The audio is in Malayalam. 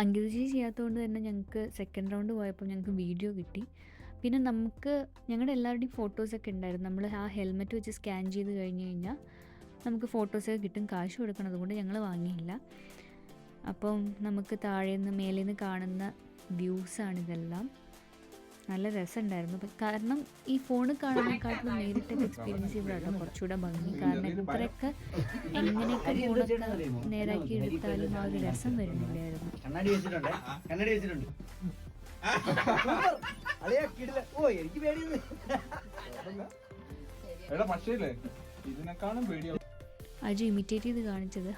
അങ്കിത ചേച്ചി ചെയ്യാത്തതുകൊണ്ട് തന്നെ ഞങ്ങൾക്ക് സെക്കൻഡ് റൗണ്ട് പോയപ്പോൾ ഞങ്ങൾക്ക് വീഡിയോ കിട്ടി. പിന്നെ നമുക്ക് ഞങ്ങളുടെ എല്ലാവരുടെയും ഫോട്ടോസൊക്കെ ഉണ്ടായിരുന്നു. നമ്മൾ ആ ഹെൽമെറ്റ് വെച്ച് സ്കാൻ ചെയ്ത് കഴിഞ്ഞ് കഴിഞ്ഞാൽ നമുക്ക് ഫോട്ടോസൊക്കെ കിട്ടും. കാശ് കൊടുക്കണം, അതുകൊണ്ട് ഞങ്ങൾ വാങ്ങിയില്ല. അപ്പം നമുക്ക് താഴേന്ന് മേലേന്ന് കാണുന്ന വ്യൂസാണിതെല്ലാം. നല്ല രസമുണ്ടായിരുന്നു. കാരണം ഈ ഫോണിൽ കാണുന്നതിനെക്കാട്ടിലും നേരിട്ടൊക്കെ എക്സ്പീരിയൻസ് ചെയ്തതാണ് കുറച്ചുകൂടെ ഭംഗി. കാരണം എത്രയൊക്കെ എങ്ങനെയൊക്കെ ഫോണൊക്കെ നേരാക്കി എടുത്താലും ആ ഒരു രസം വരുന്നില്ലായിരുന്നു. അജു ഇമിറ്റേറ്റ് ചെയ്ത് കാണിച്ചത്